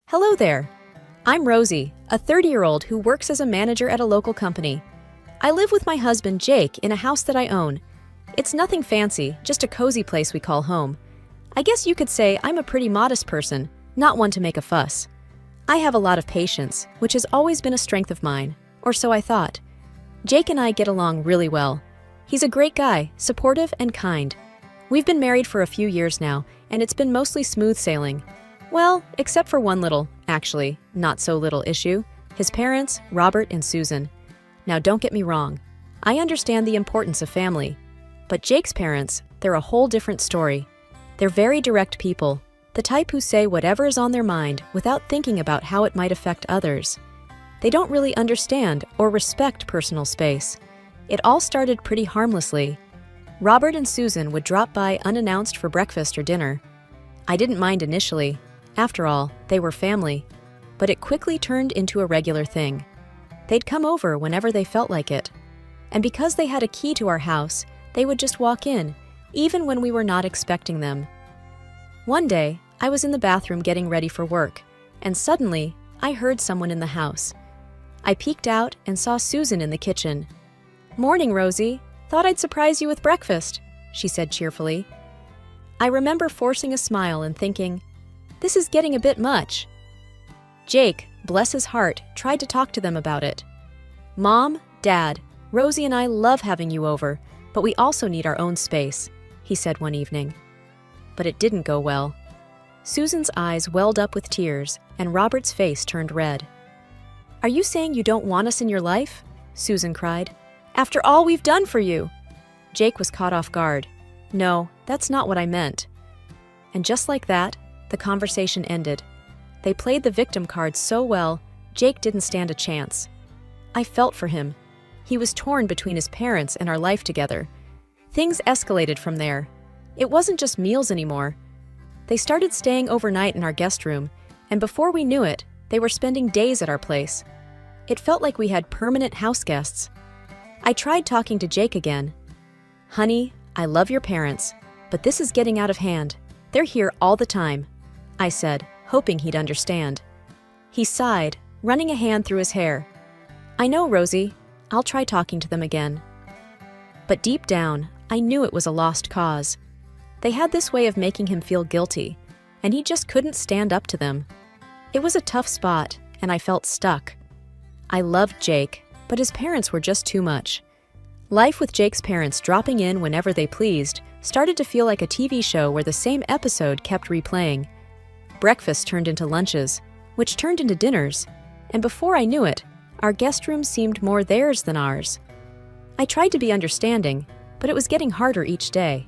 Hello there. I'm Rosie, a 30-year-old who works as a manager at a local company. I live with my husband, Jake, in a house that I own. It's nothing fancy, just a cozy place we call home. I guess you could say I'm a pretty modest person, not one to make a fuss. I have a lot of patience, which has always been a strength of mine, or so I thought. Jake and I get along really well. He's a great guy, supportive and kind. We've been married for a few years now, and it's been mostly smooth sailing. Well, except for one little, actually, not so little issue. His parents, Robert and Susan. Now don't get me wrong. I understand the importance of family. But Jake's parents, they're a whole different story. They're very direct people, the type who say whatever is on their mind without thinking about how it might affect others. They don't really understand or respect personal space. It all started pretty harmlessly. Robert and Susan would drop by unannounced for breakfast or dinner. I didn't mind initially. After all, they were family. But it quickly turned into a regular thing. They'd come over whenever they felt like it. And because they had a key to our house, they would just walk in, even when we were not expecting them. One day, I was in the bathroom getting ready for work, and suddenly, I heard someone in the house. I peeked out and saw Susan in the kitchen. "Morning, Rosie. Thought I'd surprise you with breakfast," she said cheerfully. I remember forcing a smile and thinking, this is getting a bit much. Jake, bless his heart, tried to talk to them about it. "Mom, Dad, Rosie and I love having you over, but we also need our own space," he said one evening. But it didn't go well. Susan's eyes welled up with tears, and Robert's face turned red. "Are you saying you don't want us in your life?" Susan cried. "After all we've done for you!" Jake was caught off guard. "No, that's not what I meant." And just like that, the conversation ended. They played the victim card so well, Jake didn't stand a chance. I felt for him. He was torn between his parents and our life together. Things escalated from there. It wasn't just meals anymore. They started staying overnight in our guest room, and before we knew it, they were spending days at our place. It felt like we had permanent house guests. I tried talking to Jake again. "Honey, I love your parents, but this is getting out of hand. They're here all the time," I said, hoping he'd understand. He sighed, running a hand through his hair. "I know, Rosie. I'll try talking to them again." But deep down, I knew it was a lost cause. They had this way of making him feel guilty, and he just couldn't stand up to them. It was a tough spot, and I felt stuck. I loved Jake, but his parents were just too much. Life with Jake's parents dropping in whenever they pleased started to feel like a TV show where the same episode kept replaying. Breakfast turned into lunches, which turned into dinners, and before I knew it, our guest room seemed more theirs than ours. I tried to be understanding, but it was getting harder each day.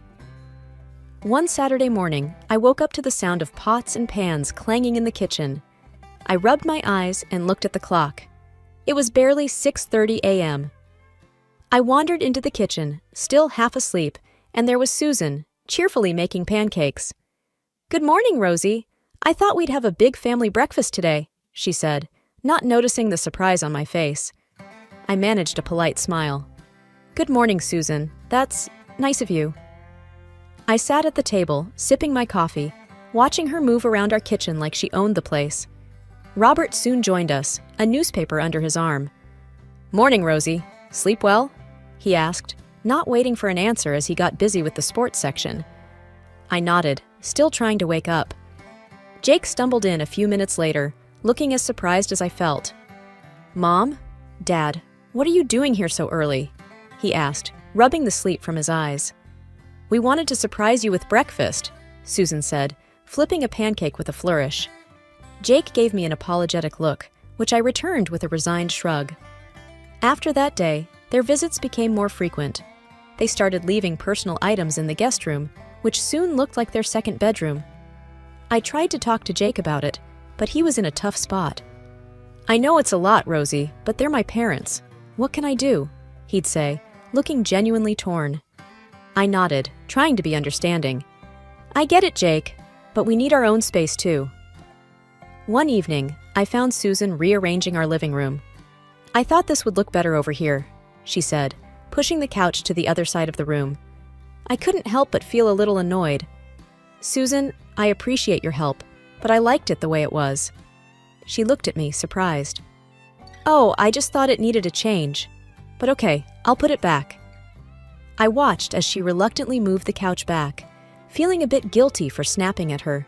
One Saturday morning, I woke up to the sound of pots and pans clanging in the kitchen. I rubbed my eyes and looked at the clock. It was barely 6:30 a.m. I wandered into the kitchen, still half asleep, and there was Susan, cheerfully making pancakes. "Good morning, Rosie. I thought we'd have a big family breakfast today," she said, not noticing the surprise on my face. I managed a polite smile. "Good morning, Susan. That's nice of you." I sat at the table, sipping my coffee, watching her move around our kitchen like she owned the place. Robert soon joined us, a newspaper under his arm. "Morning, Rosie. Sleep well?" he asked, not waiting for an answer as he got busy with the sports section. I nodded, still trying to wake up. Jake stumbled in a few minutes later, looking as surprised as I felt. "Mom? Dad, what are you doing here so early?" he asked, rubbing the sleep from his eyes. "We wanted to surprise you with breakfast," Susan said, flipping a pancake with a flourish. Jake gave me an apologetic look, which I returned with a resigned shrug. After that day, their visits became more frequent. They started leaving personal items in the guest room, which soon looked like their second bedroom. I tried to talk to Jake about it, but he was in a tough spot. "I know it's a lot, Rosie, but they're my parents. What can I do?" he'd say, looking genuinely torn. I nodded, trying to be understanding. "I get it, Jake, but we need our own space too." One evening, I found Susan rearranging our living room. "I thought this would look better over here," she said, pushing the couch to the other side of the room. I couldn't help but feel a little annoyed. "Susan, I appreciate your help, but I liked it the way it was." She looked at me, surprised. "Oh, I just thought it needed a change. But okay, I'll put it back." I watched as she reluctantly moved the couch back, feeling a bit guilty for snapping at her.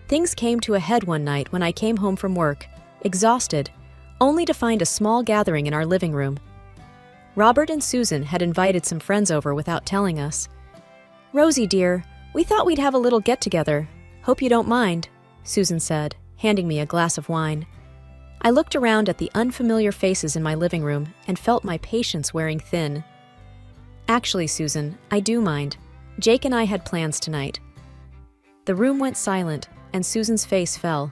Things came to a head one night when I came home from work, exhausted, only to find a small gathering in our living room. Robert and Susan had invited some friends over without telling us. "Rosie, dear, we thought we'd have a little get-together. Hope you don't mind," Susan said, handing me a glass of wine. I looked around at the unfamiliar faces in my living room and felt my patience wearing thin. "Actually, Susan, I do mind. Jake and I had plans tonight." The room went silent, and Susan's face fell.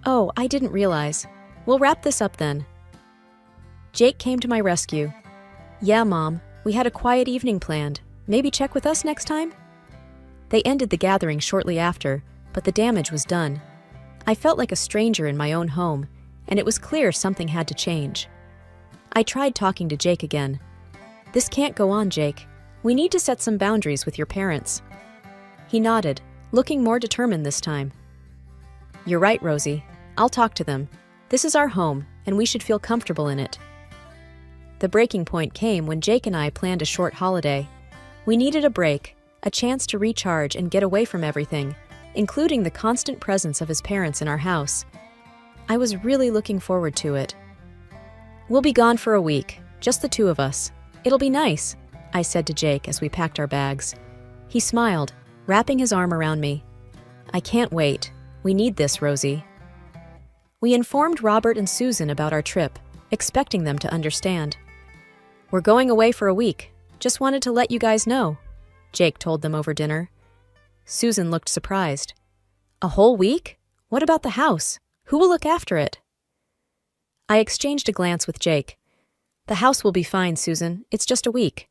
"Oh, I didn't realize. We'll wrap this up then." Jake came to my rescue. "Yeah, Mom, we had a quiet evening planned. Maybe check with us next time?" They ended the gathering shortly after, but the damage was done. I felt like a stranger in my own home, and it was clear something had to change. I tried talking to Jake again. "This can't go on, Jake. We need to set some boundaries with your parents." He nodded, looking more determined this time. "You're right, Rosie. I'll talk to them. This is our home, and we should feel comfortable in it." The breaking point came when Jake and I planned a short holiday. We needed a break, a chance to recharge and get away from everything, including the constant presence of his parents in our house. I was really looking forward to it. "We'll be gone for a week, just the two of us. It'll be nice," I said to Jake as we packed our bags. He smiled, wrapping his arm around me. "I can't wait. We need this, Rosie." We informed Robert and Susan about our trip, expecting them to understand. "We're going away for a week. Just wanted to let you guys know," Jake told them over dinner. Susan looked surprised. "A whole week? What about the house? Who will look after it?" I exchanged a glance with Jake. "The house will be fine, Susan. It's just a week."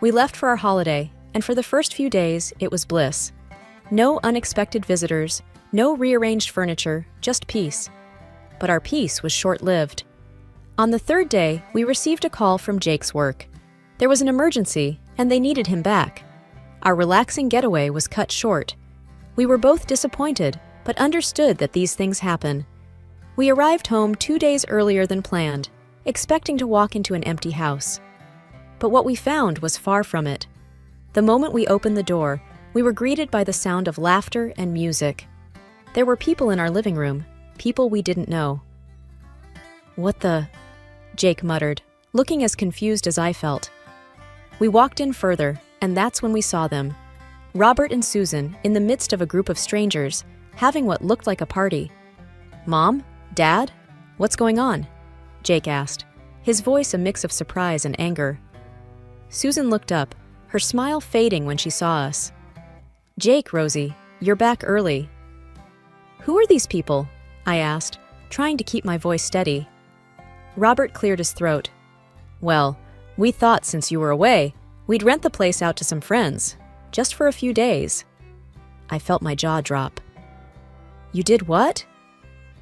We left for our holiday, and for the first few days, it was bliss. No unexpected visitors, no rearranged furniture, just peace. But our peace was short-lived. On the third day, we received a call from Jake's work. There was an emergency, and they needed him back. Our relaxing getaway was cut short. We were both disappointed, but understood that these things happen. We arrived home 2 days earlier than planned, expecting to walk into an empty house. But what we found was far from it. The moment we opened the door, we were greeted by the sound of laughter and music. There were people in our living room, people we didn't know. "What the?" Jake muttered, looking as confused as I felt. We walked in further, and that's when we saw them. Robert and Susan, in the midst of a group of strangers, having what looked like a party. "Mom? Dad? What's going on?" Jake asked, his voice a mix of surprise and anger. Susan looked up, her smile fading when she saw us. "Jake, Rosie, you're back early." "Who are these people?" I asked, trying to keep my voice steady. Robert cleared his throat. "Well, we thought since you were away, we'd rent the place out to some friends, just for a few days." I felt my jaw drop. "You did what?"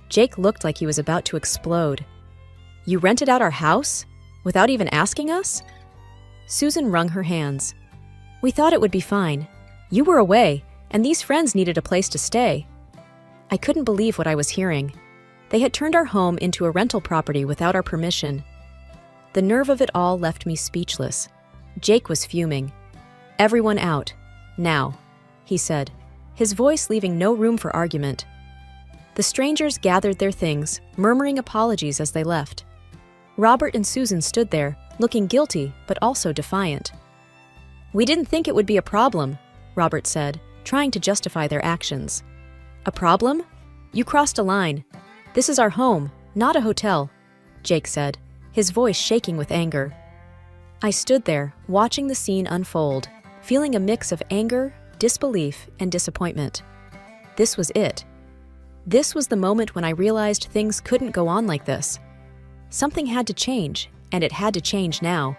Jake looked like he was about to explode. "You rented out our house? Without even asking us?" Susan wrung her hands. "We thought it would be fine. You were away, and these friends needed a place to stay." I couldn't believe what I was hearing. They had turned our home into a rental property without our permission. The nerve of it all left me speechless. Jake was fuming. "Everyone out. Now," he said, his voice leaving no room for argument. The strangers gathered their things, murmuring apologies as they left. Robert and Susan stood there, looking guilty but also defiant. "We didn't think it would be a problem," Robert said, trying to justify their actions. "A problem? You crossed a line. This is our home, not a hotel," Jake said, his voice shaking with anger. I stood there, watching the scene unfold, feeling a mix of anger, disbelief, and disappointment. This was it. This was the moment when I realized things couldn't go on like this. Something had to change, and it had to change now.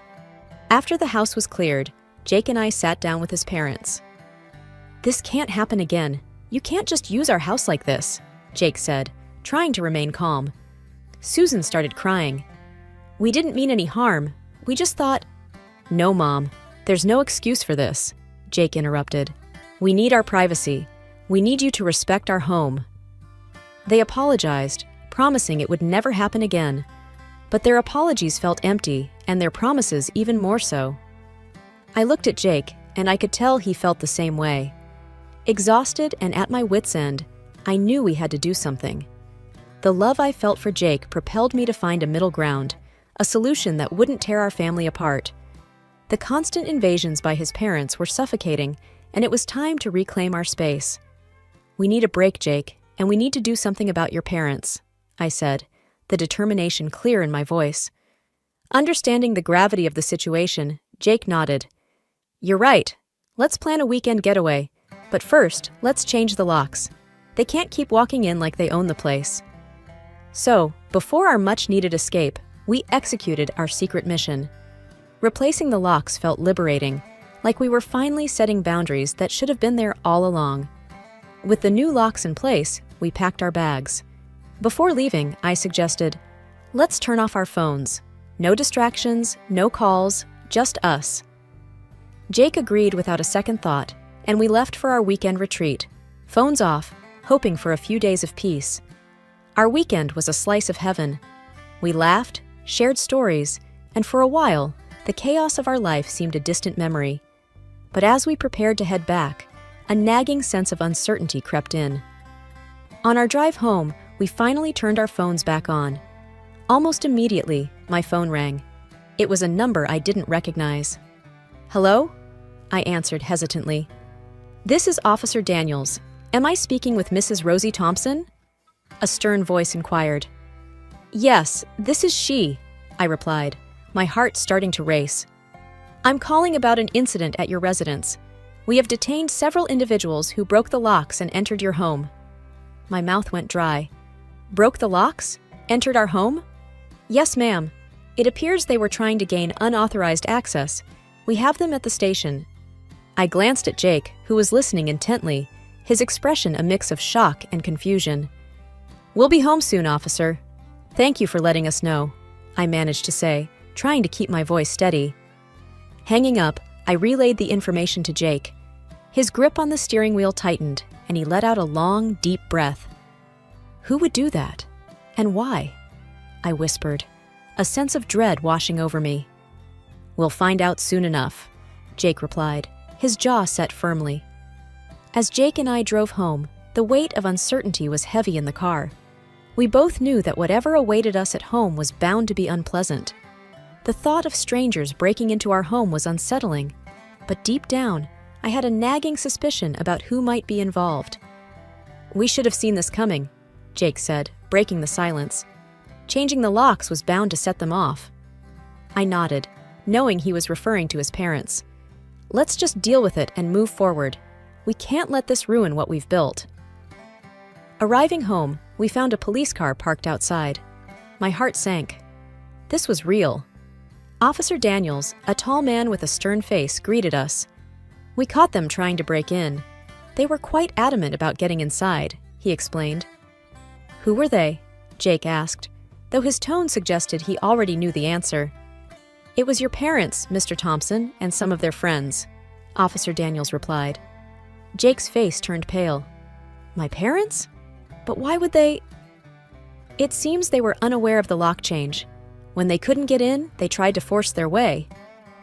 After the house was cleared, Jake and I sat down with his parents. "This can't happen again. You can't just use our house like this," Jake said, trying to remain calm. Susan started crying. "We didn't mean any harm. We just thought—" "No, Mom. There's no excuse for this," Jake interrupted. "We need our privacy. We need you to respect our home." They apologized, promising it would never happen again. But their apologies felt empty, and their promises even more so. I looked at Jake, and I could tell he felt the same way. Exhausted and at my wits' end, I knew we had to do something. The love I felt for Jake propelled me to find a middle ground, a solution that wouldn't tear our family apart. The constant invasions by his parents were suffocating, and it was time to reclaim our space. "We need a break, Jake, and we need to do something about your parents," I said, the determination clear in my voice. Understanding the gravity of the situation, Jake nodded. "You're right. Let's plan a weekend getaway. But first, let's change the locks. They can't keep walking in like they own the place." So, before our much-needed escape, we executed our secret mission. Replacing the locks felt liberating, like we were finally setting boundaries that should have been there all along. With the new locks in place, we packed our bags. Before leaving, I suggested, "Let's turn off our phones. No distractions, no calls, just us." Jake agreed without a second thought, and we left for our weekend retreat, phones off, hoping for a few days of peace. Our weekend was a slice of heaven. We laughed, shared stories, and for a while, the chaos of our life seemed a distant memory. But as we prepared to head back, a nagging sense of uncertainty crept in. On our drive home, we finally turned our phones back on. Almost immediately, my phone rang. It was a number I didn't recognize. "Hello?" I answered hesitantly. "This is Officer Daniels. Am I speaking with Mrs. Rosie Thompson?" A stern voice inquired. "Yes, this is she," I replied, my heart starting to race. "I'm calling about an incident at your residence. We have detained several individuals who broke the locks and entered your home." My mouth went dry. "Broke the locks? Entered our home?" "Yes, ma'am. It appears they were trying to gain unauthorized access. We have them at the station." I glanced at Jake, who was listening intently, his expression a mix of shock and confusion. "We'll be home soon, officer. Thank you for letting us know," I managed to say, trying to keep my voice steady. Hanging up, I relayed the information to Jake. His grip on the steering wheel tightened, and he let out a long, deep breath. "Who would do that? And why?" I whispered, a sense of dread washing over me. "We'll find out soon enough," Jake replied, his jaw set firmly. As Jake and I drove home, the weight of uncertainty was heavy in the car. We both knew that whatever awaited us at home was bound to be unpleasant. The thought of strangers breaking into our home was unsettling, but deep down, I had a nagging suspicion about who might be involved. "We should have seen this coming," Jake said, breaking the silence. "Changing the locks was bound to set them off." I nodded, knowing he was referring to his parents. "Let's just deal with it and move forward. We can't let this ruin what we've built." Arriving home, we found a police car parked outside. My heart sank. This was real. Officer Daniels, a tall man with a stern face, greeted us. "We caught them trying to break in. They were quite adamant about getting inside," he explained. "Who were they?" Jake asked, though his tone suggested he already knew the answer. "It was your parents, Mr. Thompson, and some of their friends," Officer Daniels replied. Jake's face turned pale. "My parents? But why would they—" "It seems they were unaware of the lock change. When they couldn't get in, they tried to force their way,"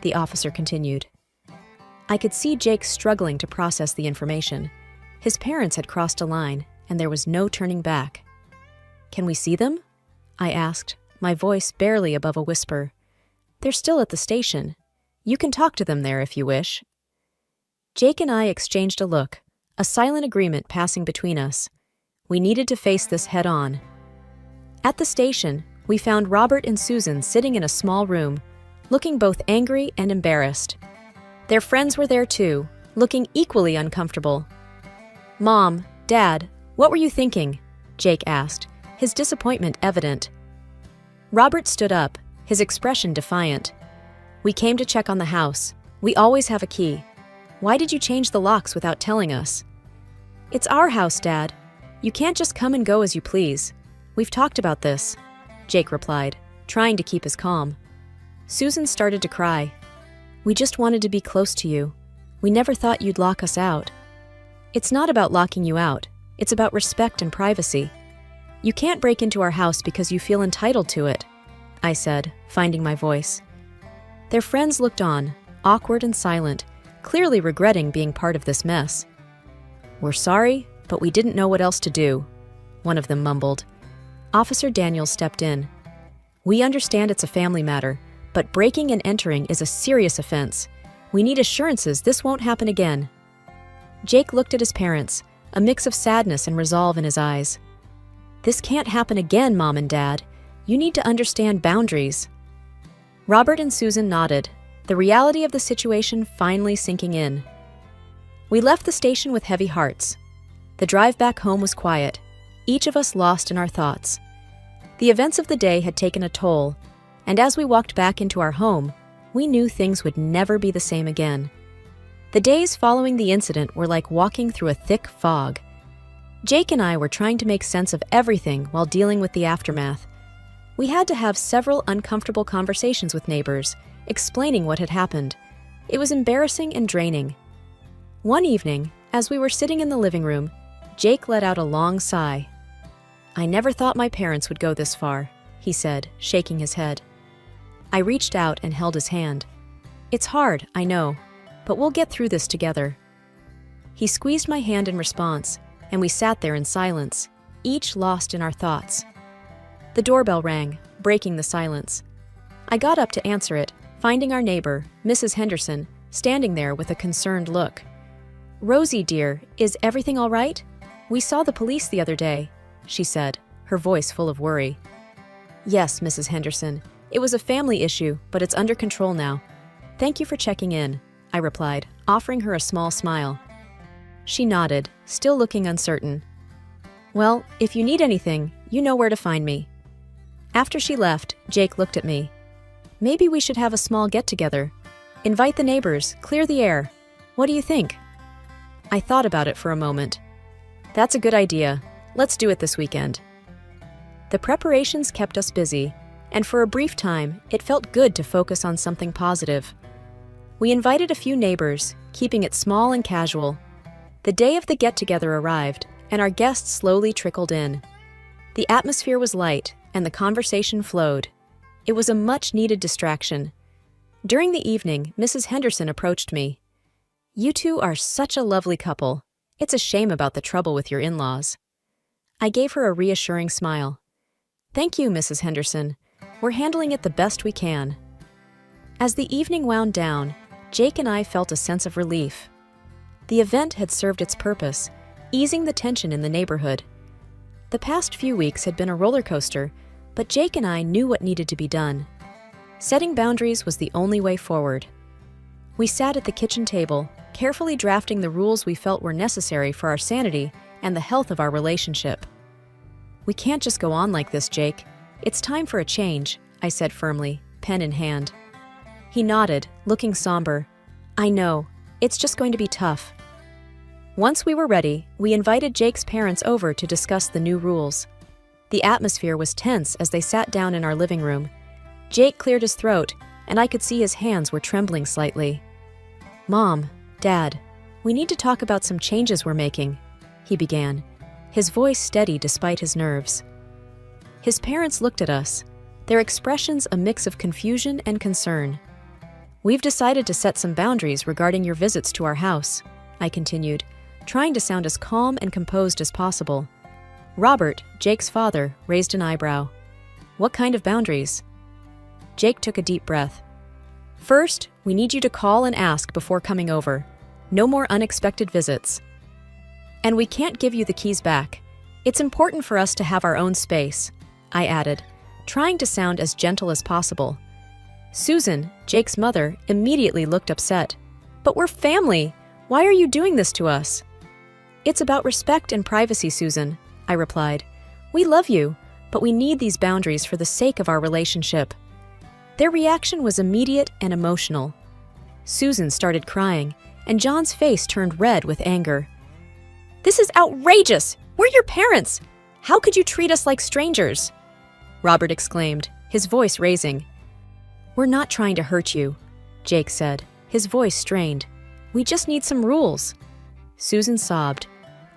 the officer continued. I could see Jake struggling to process the information. His parents had crossed a line, and there was no turning back. "Can we see them?" I asked, my voice barely above a whisper. "They're still at the station. You can talk to them there if you wish." Jake and I exchanged a look, a silent agreement passing between us. We needed to face this head-on. At the station, we found Robert and Susan sitting in a small room, looking both angry and embarrassed. Their friends were there too, looking equally uncomfortable. "Mom, Dad, what were you thinking?" Jake asked, his disappointment evident. Robert stood up, his expression defiant. "We came to check on the house. We always have a key. Why did you change the locks without telling us?" "It's our house, Dad. You can't just come and go as you please. We've talked about this," Jake replied, trying to keep his calm. Susan started to cry. "We just wanted to be close to you. We never thought you'd lock us out." "It's not about locking you out. It's about respect and privacy. You can't break into our house because you feel entitled to it, I said, finding my voice. Their friends looked on, awkward and silent, clearly regretting being part of this mess. We're sorry, but we didn't know what else to do, one of them mumbled. Officer Daniels stepped in. We understand it's a family matter, but breaking and entering is a serious offense. We need assurances this won't happen again. Jake looked at his parents, a mix of sadness and resolve in his eyes. This can't happen again, Mom and Dad. You need to understand boundaries. Robert and Susan nodded, the reality of the situation finally sinking in. We left the station with heavy hearts. The drive back home was quiet, each of us lost in our thoughts. The events of the day had taken a toll, and as we walked back into our home, we knew things would never be the same again. The days following the incident were like walking through a thick fog. Jake and I were trying to make sense of everything while dealing with the aftermath. We had to have several uncomfortable conversations with neighbors, explaining what had happened. It was embarrassing and draining. One evening, as we were sitting in the living room, Jake let out a long sigh. I never thought my parents would go this far, he said, shaking his head. I reached out and held his hand. It's hard, I know, but we'll get through this together. He squeezed my hand in response, and we sat there in silence, each lost in our thoughts. The doorbell rang, breaking the silence. I got up to answer it, finding our neighbor, Mrs. Henderson, standing there with a concerned look. Rosie, dear, is everything all right? We saw the police the other day, she said, her voice full of worry. Yes, Mrs. Henderson. It was a family issue, but it's under control now. Thank you for checking in, I replied, offering her a small smile. She nodded, still looking uncertain. Well, if you need anything, you know where to find me. After she left, Jake looked at me. Maybe we should have a small get-together. Invite the neighbors, clear the air. What do you think? I thought about it for a moment. That's a good idea. Let's do it this weekend. The preparations kept us busy, and for a brief time, it felt good to focus on something positive. We invited a few neighbors, keeping it small and casual. The day of the get-together arrived, and our guests slowly trickled in. The atmosphere was light, and the conversation flowed. It was a much-needed distraction. During the evening, Mrs. Henderson approached me. You two are such a lovely couple. It's a shame about the trouble with your in-laws. I gave her a reassuring smile. Thank you, Mrs. Henderson. We're handling it the best we can. As the evening wound down, Jake and I felt a sense of relief. The event had served its purpose, easing the tension in the neighborhood. The past few weeks had been a roller coaster, but Jake and I knew what needed to be done. Setting boundaries was the only way forward. We sat at the kitchen table, carefully drafting the rules we felt were necessary for our sanity and the health of our relationship. We can't just go on like this, Jake. It's time for a change, I said firmly, pen in hand. He nodded, looking somber. I know. It's just going to be tough. Once we were ready, we invited Jake's parents over to discuss the new rules. The atmosphere was tense as they sat down in our living room. Jake cleared his throat, and I could see his hands were trembling slightly. Mom, Dad, we need to talk about some changes we're making, he began, his voice steady despite his nerves. His parents looked at us, their expressions a mix of confusion and concern. We've decided to set some boundaries regarding your visits to our house, I continued, trying to sound as calm and composed as possible. Robert, Jake's father, raised an eyebrow. What kind of boundaries? Jake took a deep breath. First, we need you to call and ask before coming over. No more unexpected visits. And we can't give you the keys back. It's important for us to have our own space, I added, trying to sound as gentle as possible. Susan, Jake's mother, immediately looked upset. But we're family. Why are you doing this to us? It's about respect and privacy, Susan, I replied. We love you, but we need these boundaries for the sake of our relationship. Their reaction was immediate and emotional. Susan started crying, and John's face turned red with anger. This is outrageous! We're your parents! How could you treat us like strangers? Robert exclaimed, his voice raising. We're not trying to hurt you, Jake said, his voice strained. We just need some rules. Susan sobbed.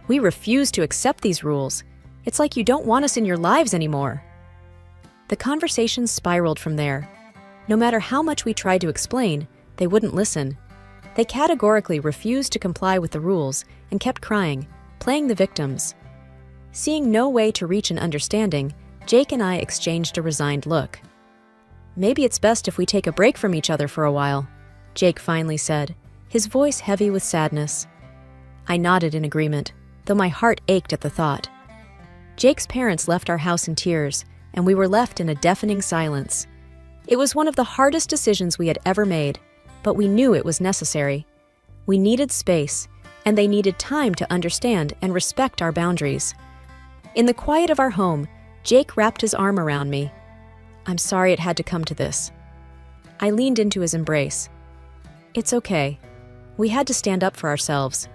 We refuse to accept these rules. It's like you don't want us in your lives anymore." The conversation spiraled from there. No matter how much we tried to explain, they wouldn't listen. They categorically refused to comply with the rules and kept crying, playing the victims. Seeing no way to reach an understanding, Jake and I exchanged a resigned look. "Maybe it's best if we take a break from each other for a while," Jake finally said, his voice heavy with sadness. I nodded in agreement, though my heart ached at the thought. Jake's parents left our house in tears, and we were left in a deafening silence. It was one of the hardest decisions we had ever made, but we knew it was necessary. We needed space, and they needed time to understand and respect our boundaries. In the quiet of our home, Jake wrapped his arm around me. "I'm sorry it had to come to this." I leaned into his embrace. "It's okay. We had to stand up for ourselves.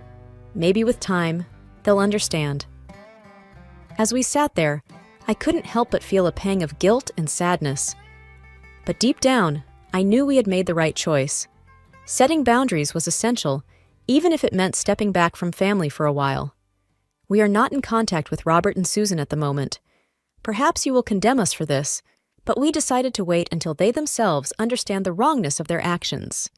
Maybe with time, they'll understand." As we sat there, I couldn't help but feel a pang of guilt and sadness. But deep down, I knew we had made the right choice. Setting boundaries was essential, even if it meant stepping back from family for a while. We are not in contact with Robert and Susan at the moment. Perhaps you will condemn us for this, but we decided to wait until they themselves understand the wrongness of their actions.